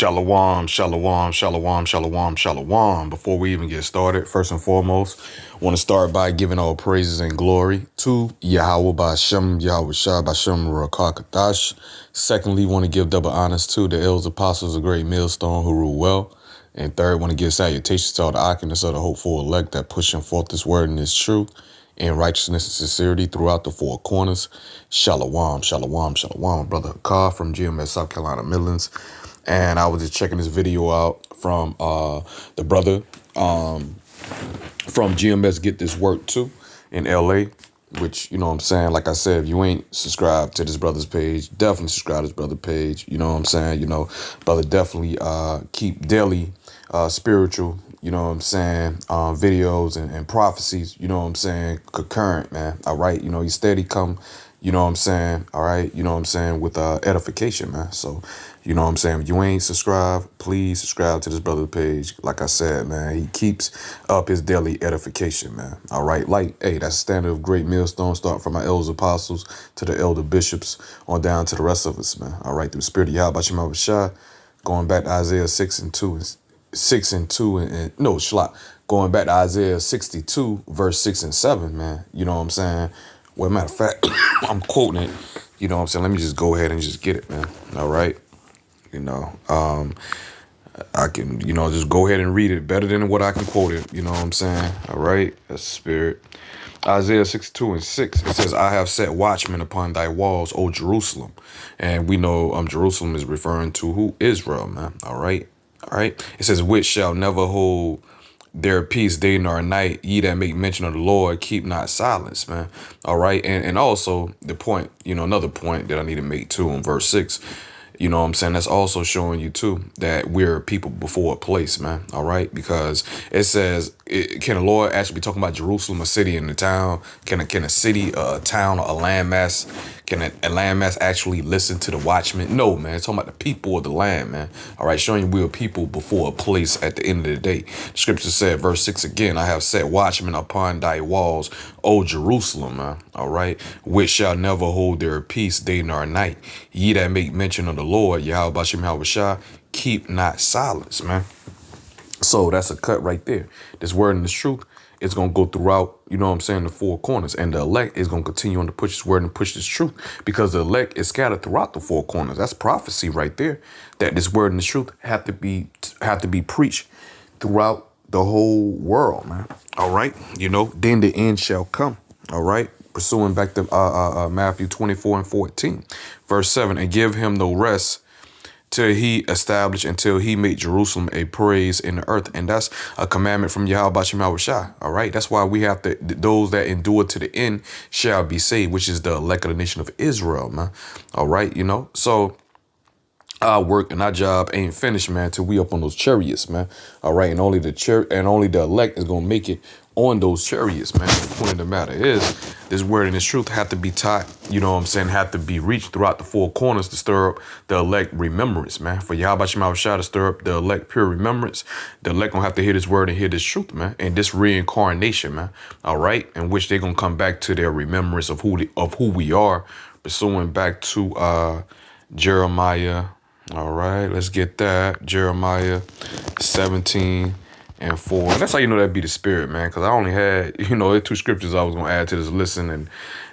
Shalom, shalom, shalom, shalom, shalom. Before we even get started, first and foremost, I want to start by giving all praises and glory to Yahawah, bahasham, Yahawashi, bahasham, Rakakadash. Secondly, want to give double honors to the Elders Apostles of Great Millstone who rule well. And third, want to give salutations to all the occupants of the hopeful elect that pushing forth this word and this truth in righteousness and sincerity throughout the four corners. Shalom, shalom, shalom. Brother Carr from GMS, South Carolina Midlands. And I was just checking this video out from the brother from GMS Get This Work Too in LA, which, you know what I'm saying, like I said, if you ain't subscribed to this brother's page, definitely subscribe to this brother's page. You know what I'm saying? You know, brother definitely keep daily spiritual, you know what I'm saying, videos and prophecies, you know what I'm saying, concurrent, man. All right. You know, he steady come, you know what I'm saying. All right. You know what I'm saying, with edification, man. So, you know what I'm saying? If you ain't subscribed, please subscribe to this brother's page. Like I said, man, he keeps up his daily edification, man. All right. Like, hey, that's standard of Great Millstone. Start from my elders apostles to the elder bishops on down to the rest of us, man. All right. Through the spirit of Yahawashi, going back to Isaiah 6 and 2 and no, Shlach, going back to Isaiah 62, verse 6 and 7, man. You know what I'm saying? Well, matter of fact, I'm quoting it. You know what I'm saying? Let me just go ahead and just get it, man. All right. You know, I can, you know, just go ahead and read it better than what I can quote it. You know what I'm saying? All right. That's spirit. Isaiah 62 and 6. It says, I have set watchmen upon thy walls, O Jerusalem. And we know Jerusalem is referring to who? Israel, man. All right. All right. It says, which shall never hold their peace day nor night. Ye that make mention of the Lord, keep not silence, man. All right. And also the point, you know, another point that I need to make too in verse 6. You know what I'm saying? That's also showing you, too, that we're people before a place, man. All right. Because it says, can the Lord actually be talking about Jerusalem, a city and a town? Can a city, a town, a landmass? Can a landmass actually listen to the watchmen? No, man. It's talking about the people of the land, man. All right. Showing you we're people before a place at the end of the day. The scripture said, verse 6 again, I have set watchmen upon thy walls, O Jerusalem, man. All right. Which shall never hold their peace day nor night. Ye that make mention of the Lord, Yahawashi, keep not silence, man. So that's a cut right there. This word and this truth is going to go throughout, you know what I'm saying, the four corners. And the elect is going to continue on to push this word and push this truth because the elect is scattered throughout the four corners. That's prophecy right there, that this word and the truth have to be preached throughout the whole world, man. All right. You know, then the end shall come. All right. Pursuing back to Matthew 24 and 14, verse 7, and give him no rest till he establish, until he make Jerusalem a praise in the earth. And that's a commandment from Yahawashi. All right. That's why we have to, those that endure to the end shall be saved, which is the elect of the nation of Israel, man. All right. You know, so our work and our job ain't finished, man, till we up on those chariots, man. All right. And only the elect is going to make it on those chariots, man. The point of the matter is this word and this truth have to be taught, you know what I'm saying, have to be reached throughout the four corners to stir up the elect remembrance, man. For Yahawashi to stir up the elect pure remembrance, the elect gonna have to hear this word and hear this truth, man, and this reincarnation, man. All right, in which they're gonna come back to their remembrance of who we are, pursuing back to Jeremiah. All right, let's get that. Jeremiah 17 and 4. And that's how you know that be the spirit, man. Because I only had, you know, 2 scriptures I was going to add to this listen. And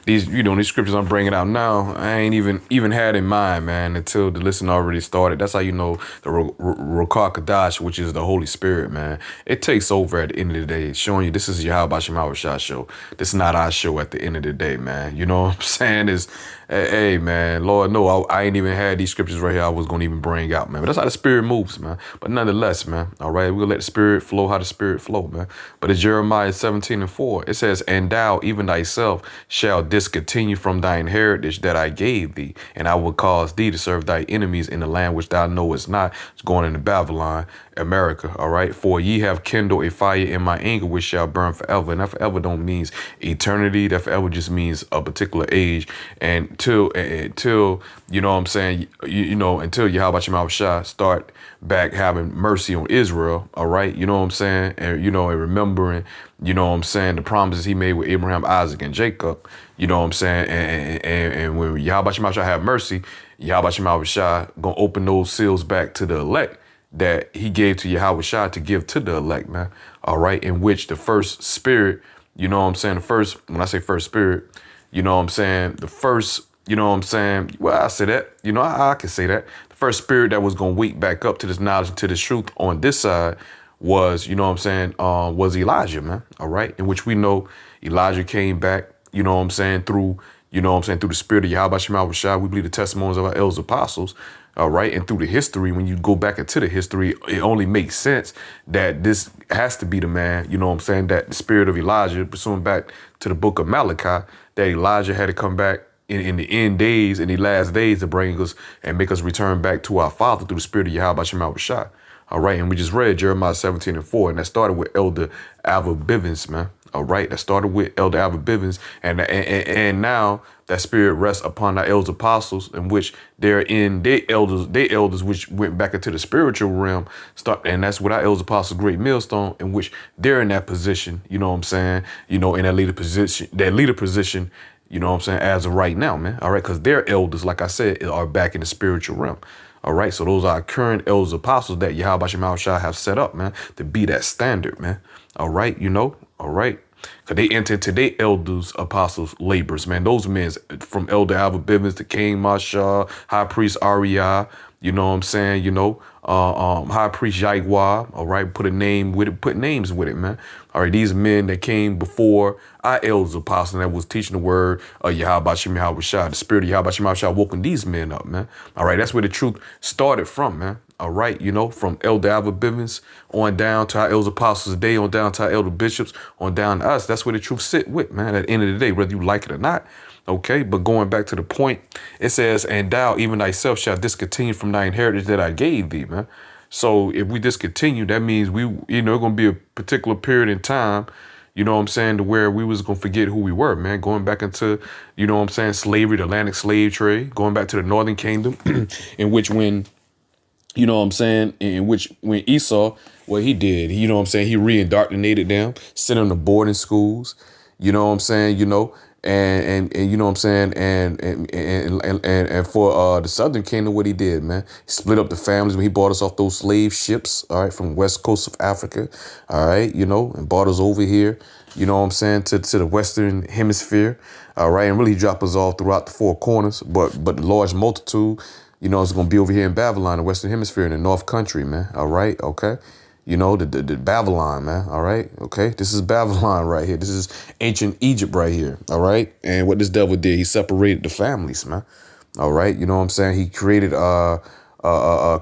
these, you know, these scriptures I'm bringing out now, I ain't even had in mind, man, until the listen already started. That's how you know the Rakakadash, which is the Holy Spirit, man. It takes over at the end of the day, showing you this is Yahawashi show. This is not our show at the end of the day, man. You know what I'm saying? Is hey, man, Lord, no, I ain't even had these scriptures right here I was going to even bring out, man. But that's how the spirit moves, man. But nonetheless, man, all right, we're going to let the spirit flow how the spirit flow, man. But it's Jeremiah 17 and 4. It says, and thou, even thyself, shall discontinue from thine heritage that I gave thee, and I will cause thee to serve thy enemies in the land which thou knowest not. It's going into Babylon, America, all right? For ye have kindled a fire in my anger, which shall burn forever. And that forever don't means eternity. That forever just means a particular age. And until you know what I'm saying, you know, until Yahawashi start back having mercy on Israel, all right? You know what I'm saying? And, you know, and remembering, you know what I'm saying, the promises he made with Abraham, Isaac, and Jacob, You know what I'm saying? And when Yahawah Shah have mercy, Yahawah Shah gonna open those seals back to the elect that he gave to Yahawah Shah to give to the elect, man. All right, in which the first spirit, you know what I'm saying? The first, when I say first spirit, you know what I'm saying? The first, you know what I'm saying? Well, I say that, you know, I can say that. The first spirit that was gonna wake back up to this knowledge and to this truth on this side was, you know what I'm saying, was Elijah, man. All right, in which we know Elijah came back, you know what I'm saying, through, you know what I'm saying, through the spirit of Yahawashi Shah. We believe the testimonies of our elders apostles. All right. And through the history, when you go back into the history, it only makes sense that this has to be the man, you know what I'm saying, that the spirit of Elijah, pursuing back to the book of Malachi, that Elijah had to come back in the end days, in the last days, to bring us and make us return back to our Father through the spirit of Yahawah Shah. All right. And we just read Jeremiah 17:4, and that started with Elder Alva Bivens, man. All right. That started with Elder Alva Bivens. And now that spirit rests upon our elders apostles, in which they're in their elders, which went back into the spiritual realm. And that's what our elders apostles, great millstone, in which they're in that position, you know what I'm saying? You know, in that leader position, you know what I'm saying, as of right now, man. All right. Because their elders, like I said, are back in the spiritual realm. All right. So those are our current elders apostles that Yahawah Shah have set up, man, to be that standard, man. All right. You know, all right. Because they enter into their elders apostles labors, man. Those men from Elder Alva Bivens to King Mashah, High Priest Ariah, you know what I'm saying, you know, High Priest Yahawah, all right, put a name with it, put names with it, man. All right, these men that came before our elders apostles that was teaching the word of Yahawah Shah, the spirit of Yahawah Shah woken these men up, man. All right, that's where the truth started from, man. All right, you know, from Elder Alva Bivens on down to our elders apostles today, on down to our elder bishops, on down to us. That's where the truth sit with, man, at the end of the day, whether you like it or not. Okay, but going back to the point, it says, and thou, even thyself, shalt discontinue from thy inheritance that I gave thee, man. So if we discontinue, that means we, you know, it's going to be a particular period in time, you know what I'm saying, to where we was going to forget who we were, man. Going back into, you know what I'm saying, slavery, the Atlantic slave trade, going back to the Northern Kingdom, in which when, you know what I'm saying, in which when Esau, what he did, you know what I'm saying, he re-indoctrinated them, sent them to boarding schools, you know what I'm saying, you know, and you know what I'm saying, and for the Southern Kingdom, what he did, man, he split up the families when he bought us off those slave ships, all right, from the west coast of Africa, all right, you know, and brought us over here, you know what I'm saying, to the Western Hemisphere, all right, and really dropped us all throughout the four corners, but the large multitude, you know, it's going to be over here in Babylon, the Western Hemisphere, in the North Country, man. All right. Okay. You know, the Babylon, man. All right. Okay. This is Babylon right here. This is ancient Egypt right here. All right. And what this devil did, he separated the families, man. All right. You know what I'm saying? He created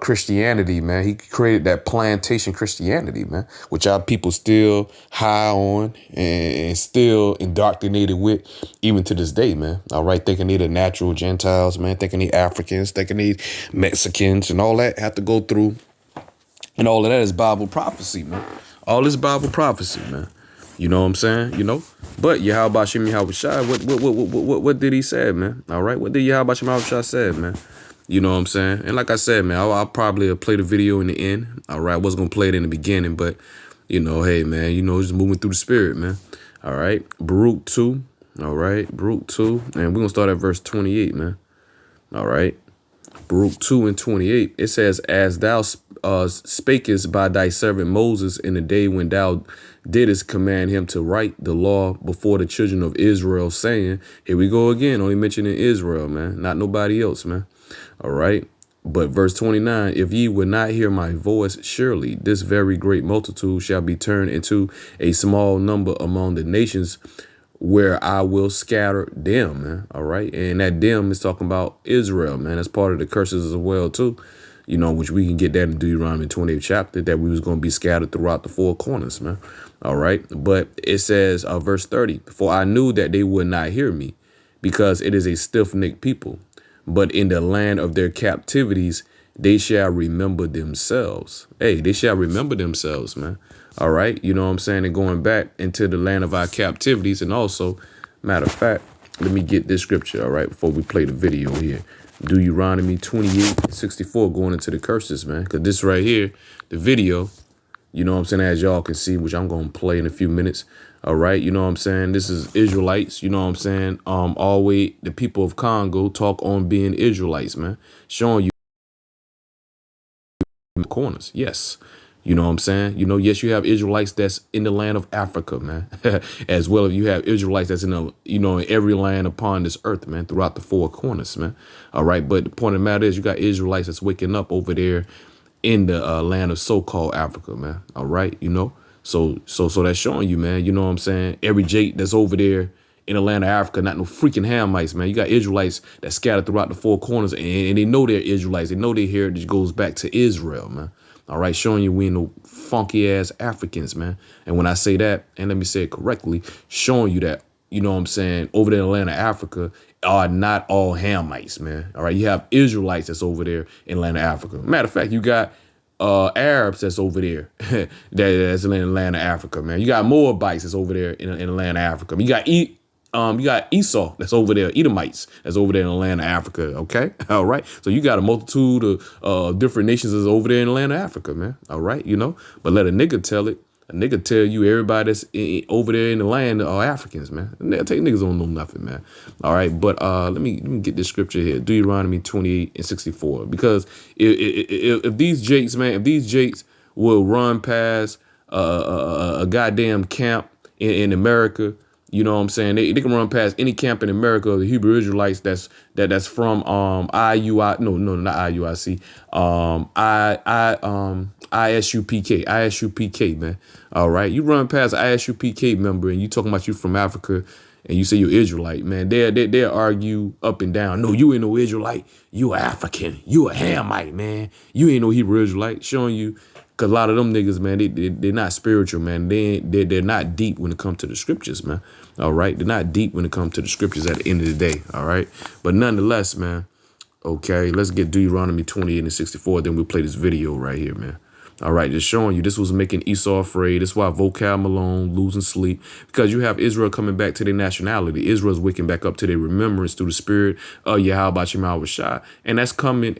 Christianity, man. He created that plantation Christianity, man, which our people still high on and still indoctrinated with even to this day, man. All right. Thinking they the natural Gentiles, man, thinking they Africans, thinking they Mexicans, and all that have to go through. And all of that is Bible prophecy, man. All this Bible prophecy, man. You know what I'm saying? You know, but Yahawah Shah, what did he say, man? All right. What did Yahawah Shah say, man? You know what I'm saying? And like I said, man, I'll probably play the video in the end. All right. I wasn't going to play it in the beginning, but, you know, hey, man, you know, just moving through the spirit, man. All right. Baruch 2. All right. Baruch 2. And we're going to start at verse 28, man. All right. Baruch 2 and 28. It says, as thou spakest by thy servant Moses in the day when thou didst command him to write the law before the children of Israel, saying, here we go again, only mentioning Israel, man, not nobody else, man. All right. But verse 29, if ye would not hear my voice, surely this very great multitude shall be turned into a small number among the nations where I will scatter them, man. All right. And that them is talking about Israel, man. That's part of the curses as well, too, you know, which we can get that in Deuteronomy 28th chapter, that we was going to be scattered throughout the four corners, man. All right. But it says, verse 30, for I knew that they would not hear me, because it is a stiff-necked people. But in the land of their captivities, they shall remember themselves. Hey, they shall remember themselves, man. All right. You know what I'm saying? And going back into the land of our captivities. And also, matter of fact, let me get this scripture, all right, before we play the video here. Deuteronomy 28:64, going into the curses, man. Because this right here, the video, You know what I'm saying? As y'all can see, which I'm going to play in a few minutes. All right. You know what I'm saying? This is Israelites. You know what I'm saying? Always the people of Congo talk on being Israelites, man. Showing you corners. Yes. You know what I'm saying? You know, yes, you have Israelites that's in the land of Africa, man, as well as you have Israelites that's in the, you know, in every land upon this earth, man, throughout the four corners, man. All right. But the point of the matter is you got Israelites that's waking up over there in the land of so-called Africa, man. All right. You know, so that's showing you, man, you know what I'm saying? Every Jake that's over there in the land of Africa, not no freaking Hamites, man. You got Israelites that scattered throughout the four corners, and they know they're Israelites. They know their heritage goes back to Israel, man. All right, showing you we ain't no funky ass Africans, man. And when I say that, and let me say it correctly, showing you that, you know what I'm saying, over there in the land of Africa are not all Hamites, man. All right, you have Israelites that's over there in the land of Africa. Matter of fact, you got Arabs that's over there that's in the land of Africa, man. You got Moabites that's over there in the land of Africa. You got Esau that's over there, Edomites that's over there in the land of Africa. Okay. All right. So you got a multitude of different nations that's over there in the land of Africa, man. All right. You know, but let a nigga tell it. A nigga tell you everybody that's over there in the land are Africans, man. They'll take niggas don't know nothing, man. All right. But let me get this scripture here. Deuteronomy 28:64. Because if these jakes, man, if these jakes will run past a goddamn camp in America, you know what I'm saying? They can run past any camp in America of the Hebrew Israelites that's from IUI not IUIC ISUPK, man. All right, you run past ISUPK member and you talking about you from Africa and you say you're Israelite, man. They'll argue up and down. No, you ain't no Israelite. You a African. You a Hamite, man. You ain't no Hebrew Israelite. Showing you. Because a lot of them niggas, man, they're not spiritual, man. They're not deep when it comes to the scriptures, man. All right. They're not deep when it comes to the scriptures at the end of the day. All right. But nonetheless, man. OK, let's get Deuteronomy 28:64. Then we'll play this video right here, man. All right. Just showing you this was making Esau afraid. That's why Vocab Malone losing sleep, because you have Israel coming back to their nationality. Israel's waking back up to their remembrance through the spirit of Yahawah. And that's coming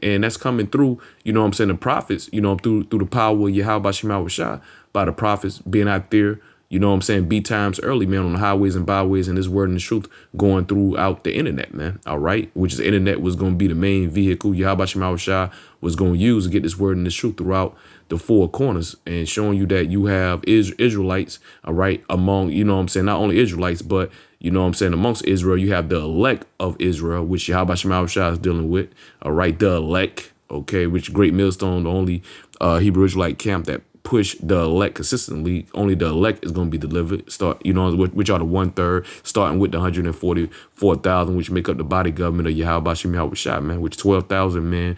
through, you know what I'm saying, the prophets, you know, through the power of Yahawah by the prophets being out there, you know what I'm saying, B times early, man, on the highways and byways, and this word and the truth going throughout the internet, man. All right. Which is the internet was going to be the main vehicle Yahawah was going to use to get this word and the truth throughout the four corners, and showing you that you have Israelites, all right, among, you know what I'm saying, not only Israelites, but, you know what I'm saying, amongst Israel, you have the elect of Israel, which Yahawah is dealing with, all right, the elect, okay, which Great Millstone, the only Hebrew Israelite camp that push the elect consistently. Only the elect is going to be delivered. Start, you know, which are the 1/3, starting with the 144,000, which make up the body government of Yahawah, man, which 12,000 men.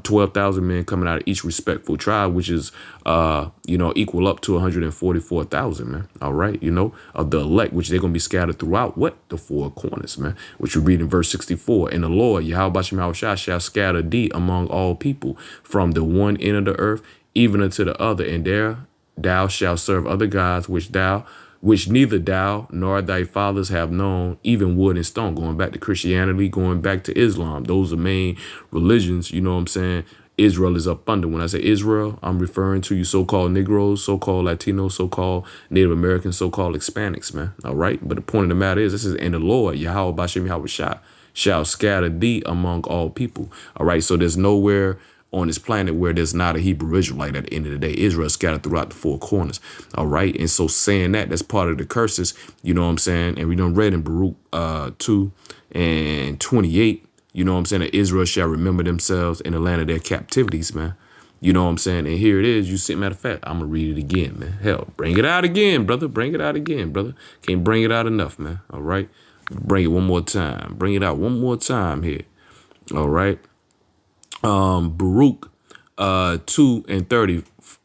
12,000 men coming out of each respectful tribe, which is, you know, equal up to 144,000, man. All right. You know, of the elect, which they're going to be scattered throughout the four corners, man, which we read in verse 64. And the Lord, Yahawah, shall scatter thee among all people from the one end of the earth, even unto the other. And there thou shalt serve other gods, which neither thou nor thy fathers have known, even wood and stone. Going back to Christianity, going back to Islam. Those are main religions, you know what I'm saying, Israel is up under. When I say Israel, I'm referring to you so-called Negroes, so-called Latinos, so-called Native Americans, so-called Hispanics, man. All right. But the point of the matter is, this is, and the Lord, Yahawah, shall scatter thee among all people. All right. So there's nowhere on this planet where there's not a Hebrew Israelite at the end of the day. Israel scattered throughout the four corners. All right. And so saying that's part of the curses, you know what I'm saying? And we done read in Baruch 2:28, you know what I'm saying, that Israel shall remember themselves in the land of their captivities, man. You know what I'm saying? And here it is. You see, matter of fact, I'm going to read it again, man. Hell, bring it out again, brother. Bring it out again, brother. Can't bring it out enough, man. All right. Bring it one more time. Bring it out one more time here. All right. Baruch 2:30.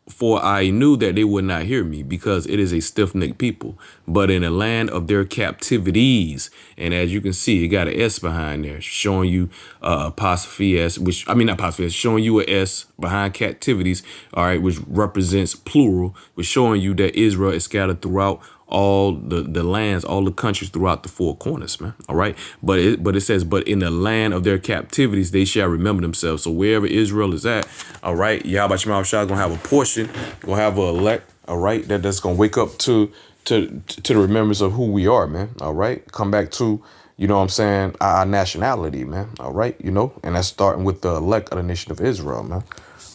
For I knew that they would not hear me, because it is a stiff-necked people, but in the land of their captivities. And as you can see, you got an S behind there, showing you apostrophe S, which, I mean, not apostrophe S, showing you a S behind captivities, all right, which represents plural, which showing you that Israel is scattered throughout all the lands, all the countries throughout the four corners, man. All right. But it says, but in the land of their captivities, they shall remember themselves. So wherever Israel is at, all right, Yahweh Shema Shah is going to have a portion, going to have an elect, all right, that's going to wake up to the remembrance of who we are, man. All right. Come back to, you know what I'm saying, our nationality, man. All right. You know, and that's starting with the elect of the nation of Israel, man.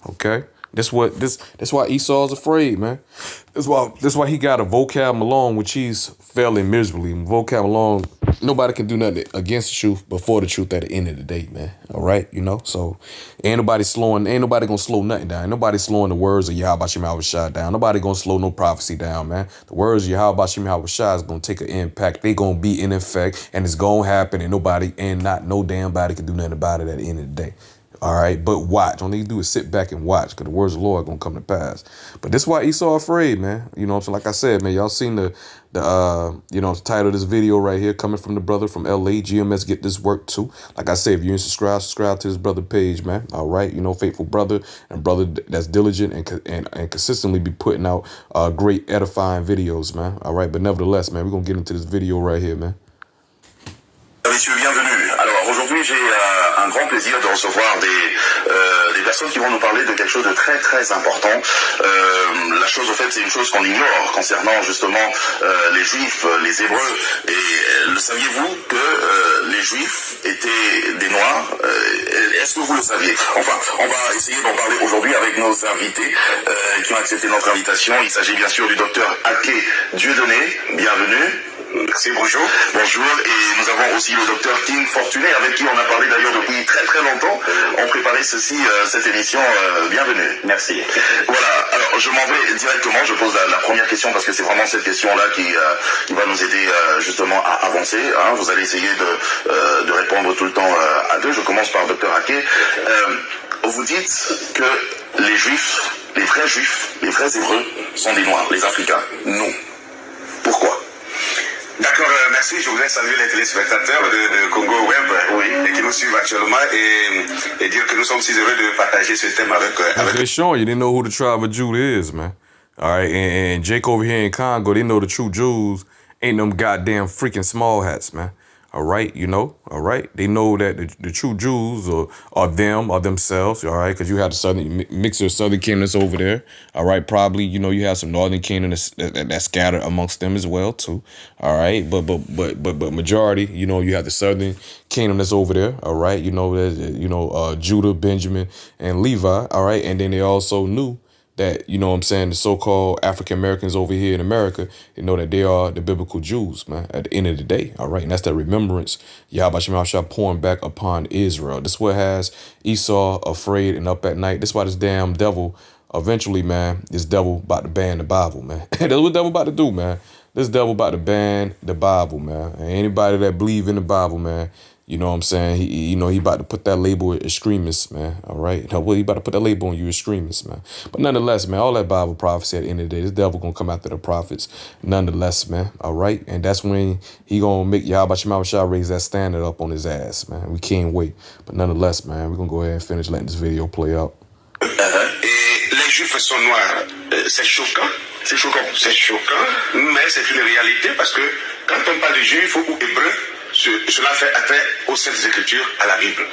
Okay. That's why Esau's afraid, man. That's why he got a vocab Malone, which he's failing miserably. Vocab Malone, nobody can do nothing against the truth before the truth at the end of the day, man. All right, you know. So ain't nobody gonna slow nothing down. Ain't nobody slowing the words of Yahweh Shah down. Nobody gonna slow no prophecy down, man. The words of Yahweh Shah is gonna take an impact. They gonna be in effect, and it's gonna happen, and not no damn body can do nothing about it at the end of the day. All right, but watch. All you do is sit back and watch, because the words of the Lord are going to come to pass. But this is why Esau afraid, man. You know what I'm saying? Like I said, man, y'all seen the title of this video right here, coming from the brother from LA, GMS, get this work too. Like I said, if you ain't subscribe to this brother page, man. All right, you know, faithful brother and brother that's diligent and consistently be putting out great edifying videos, man. All right, but nevertheless, man, we're going to get into this video right here, man. Messieurs, bienvenue. Alors aujourd'hui, j'ai un grand plaisir de recevoir des personnes qui vont nous parler de quelque chose de très très important. La chose, au fait, c'est une chose qu'on ignore concernant justement les Juifs, les Hébreux. Et le saviez-vous que les Juifs étaient des Noirs? Est-ce que vous le saviez? Enfin, on va essayer d'en parler aujourd'hui avec nos invités qui ont accepté notre invitation. Il s'agit bien sûr du docteur Ake Dieudonné. Bienvenue. Merci, bonjour. Bonjour, et nous avons aussi le docteur King Fortuné, avec qui on a parlé d'ailleurs depuis très très longtemps. On préparait cette émission. Bienvenue. Merci. Voilà, alors je m'en vais directement, je pose la première question parce que c'est vraiment cette question-là qui va nous aider justement à avancer. Hein. Vous allez essayer de répondre tout le temps à deux. Je commence par docteur Ake. Vous dites que les Juifs, les vrais Hébreux sont des Noirs, les Africains. Non. Pourquoi? D'accord, merci. Je voudrais saluer les téléspectateurs de Congo Web, oui, et qui nous suivent actuellement et dire que nous sommes si heureux de partager ce thème avec They're showing you they know who the tribe of Judah is, man. All right, and Jake over here in Congo, they know the true Jews ain't them goddamn freaking small hats, man. All right, you know, all right. They know that the true Jews are themselves, all right, because you have the southern mixture of southern kingdom that's over there, all right. Probably, you know, you have some northern kingdom that's scattered amongst them as well too, all right. But majority, you know, you have the southern kingdom that's over there, all right. You know, Judah, Benjamin, and Levi, all right. And then they also knew that, you know what I'm saying, the so-called African Americans over here in America, they know that they are the biblical Jews, man, at the end of the day, all right? And that's that remembrance, Yahweh Shema Shah pouring back upon Israel. This is what has Esau afraid and up at night. This is why this damn devil, eventually, man, this devil about to ban the Bible, man. That's what the devil about to do, man. This devil about to ban the Bible, man. And anybody that believe in the Bible, man, you know what I'm saying? He about to put that label extremist, man. All right. Now, he about to put that label on you, extremist, man. But nonetheless, man, all that Bible prophecy at the end of the day, this devil gonna come after the prophets, nonetheless, man. All right. And that's when he gonna make Yahweh Shema Shah raise that standard up on his ass, man. We can't wait. But nonetheless, man, we're gonna go ahead and finish letting this video play out. Et les Juifs sont noirs. C'est choquant. C'est choquant, mais c'est une réalité parce que quand on parle de Juifs ou Hébreux, cela fait attrait aux Saintes Écritures, à la Bible.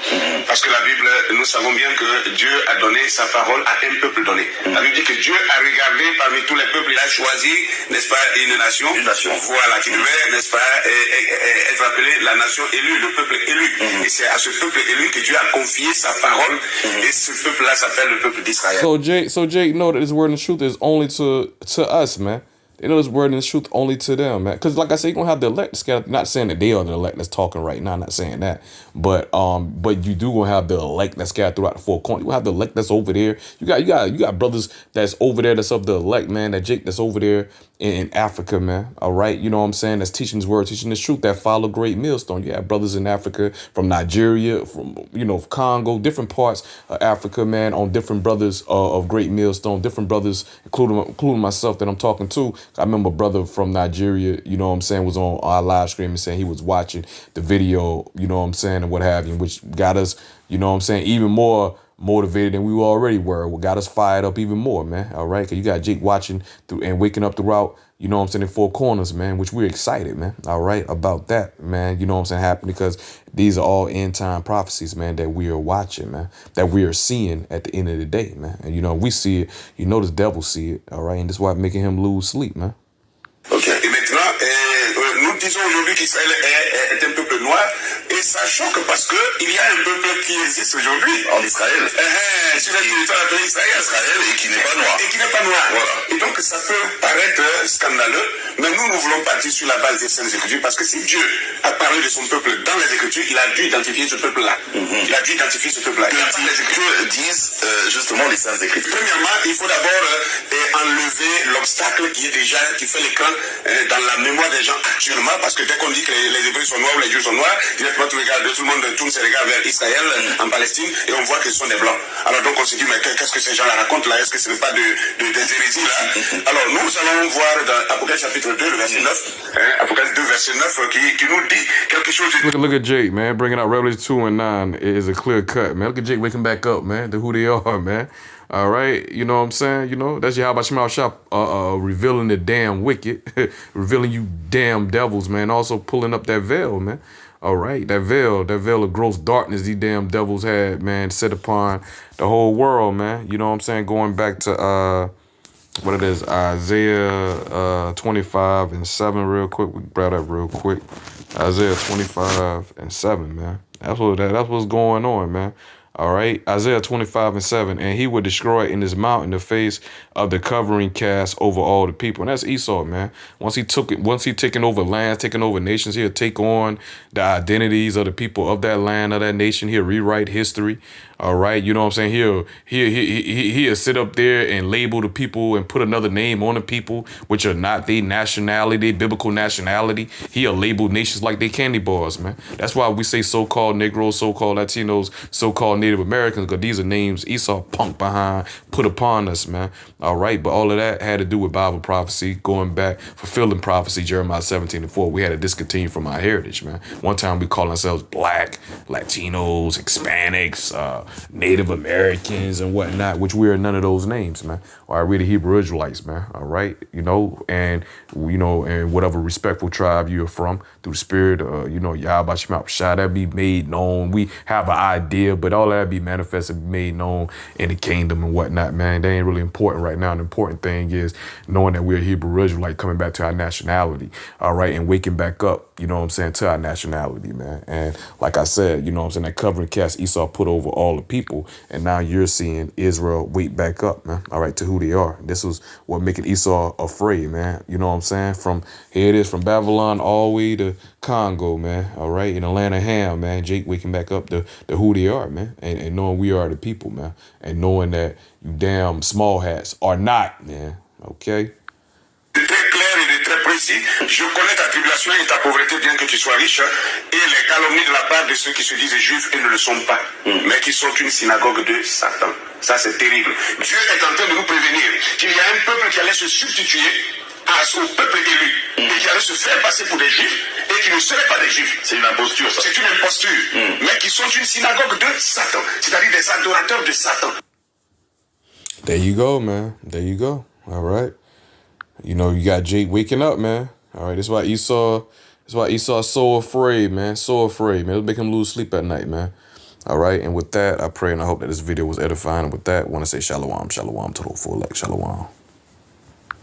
Parce que la Bible, nous savons bien que Dieu a donné sa parole à un peuple donné. La Bible dit que Dieu a regardé parmi tous les peuples, il a choisi, n'est-ce pas, une nation. Voilà, qui devait, n'est-ce pas, être appelée la nation élue, le peuple élu. Et c'est à ce peuple élu que Dieu a confié sa parole. Et ce peuple-là s'appelle le peuple d'Israël. So Jake know that this word and truth is only to us, man. They know this word and this truth only to them, man. Because like I said, you're going to have the elect scattered. Not saying that they are the elect that's talking right now. I'm not saying that. But you do going to have the elect that's scattered throughout the four corners. You have the elect that's over there. You got brothers that's over there that's of the elect, man. That Jake that's over there in Africa, man. All right. You know what I'm saying? That's teaching this word, teaching this truth, that follow great millstone. You have brothers in Africa, from Nigeria, from, you know, Congo, different parts of Africa, man, on different brothers of great millstone, different brothers, including myself that I'm talking to. I remember a brother from Nigeria, you know what I'm saying, was on our live stream and saying he was watching the video, you know what I'm saying, and what have you, which got us, you know what I'm saying, even more motivated than we already were. What got us fired up even more, man. All right. Cause you got Jake watching through and waking up throughout, you know what I'm saying, in Four Corners, man, which we're excited, man. All right. About that, man. You know what I'm saying, happening because these are all end time prophecies, man, that we are watching, man, that we are seeing at the end of the day, man. And, you know, we see it, you know, the devil see it. All right. And that's why making him lose sleep, man. Ok. Et maintenant, nous disons aujourd'hui qu'Israël est un peuple noir, et ça choque parce que il y a un peuple qui existe aujourd'hui En Israël. Sur le territoire appelé Israël, Et qui n'est pas noir. Et qui n'est pas noir. Voilà. Et donc ça peut paraître scandaleux, mais nous ne voulons pas dire sur la base des Saintes Écritures, parce que si Dieu a parlé de son peuple dans les Écritures, il a dû identifier ce peuple-là. Il a dû identifier ce peuple-là. Les Écritures disent justement les Saintes Écritures. Premièrement, il faut d'abord enlever l'obstacle qui fait l'écran dans la mémoire des gens actuellement, parce que dès qu'on dit que les Hébreux sont noirs ou les Juifs sont noirs, directement tout le monde tourne ses regards vers Israël, en Palestine, et on voit que ce sont des blancs. Alors donc on se dit, mais qu'est-ce que ces gens-là racontent là? Est-ce que ce n'est pas des hérésies là? Alors nous allons voir dans Apocalypse chapitre 2, le verset 9, Apocalypse 2, verset 9, qui nous dit quelque chose. Look at Jake, man, bringing out Revelation 2 and 9 is a clear cut, man. Look at Jake waking back up, man, to who they are, man. All right, you know what I'm saying? You know, that's Yahawashi shop revealing the damn wicked, revealing you damn devils, man. Also pulling up that veil, man. All right, that veil of gross darkness these damn devils had, man, set upon the whole world, man. You know what I'm saying? Going back to what it is, Isaiah 25 and 7 real quick. We grab that real quick. Isaiah 25 and 7, man. That's what's going on, man. All right, Isaiah 25 and 7, and he would destroy in his mount in the face of the covering cast over all the people. And that's Esau, man. Once he taken over lands, taking over nations, he'll take on the identities of the people of that land, of that nation. He'll rewrite history. All right, you know what I'm saying? He'll sit up there and label the people and put another name on the people, which are not their nationality, biblical nationality. He'll label nations like they candy bars, man. That's why we say so-called Negroes, so-called Latinos, so-called Native Americans, because these are names Esau punk behind put upon us, man. All right, but all of that had to do with Bible prophecy, going back, fulfilling prophecy, Jeremiah 17 and 4. We had to discontinue from our heritage, man. One time we called ourselves Black, Latinos, Hispanics, Native Americans and whatnot, which we are none of those names, man. Or I read the Hebrew Israelites, man. All right, and whatever respectful tribe you're from, through the spirit, Yahawashi shall that be made known. We have an idea, but all that be manifested, made known in the kingdom and whatnot, man. They ain't really important right now. The important thing is knowing that we're Hebrew Israelite, coming back to our nationality, all right, and waking back up, you know what I'm saying, to our nationality, man. And like I said, you know what I'm saying, that covering cast Esau put over all the people, and now you're seeing Israel wake back up, man, all right, to who they are. This was what making Esau afraid, man. You know what I'm saying? From here it is, from Babylon all the way to Congo, man, all right, in the land of Ham, man. Jake waking back up to who they are, man, and knowing we are the people, man, and knowing that you damn small hats are not, man, okay? Très clair et de très précis. Je connais ta tribulation et ta pauvreté, bien que tu sois riche, et les calomnies de la part de ceux qui se disent juifs et ne le sont pas, mais qui sont une synagogue de Satan. Ça, c'est terrible. Dieu est en train de nous prévenir qu'il y a un peuple qui allait se substituer au peuple élu et qui allait se faire passer pour des juifs et qui ne seraient pas des juifs. C'est une imposture, ça. C'est une imposture, mais qui sont une synagogue de Satan, c'est-à-dire des adorateurs de Satan. There you go, man. There you go. All right. You know, you got Jake waking up, man. All right. That's why Esau's so afraid, man. So afraid, man. It'll make him lose sleep at night, man. All right. And with that, I pray and I hope that this video was edifying. And with that, I want to say shalom, shalom to the full, like shalom.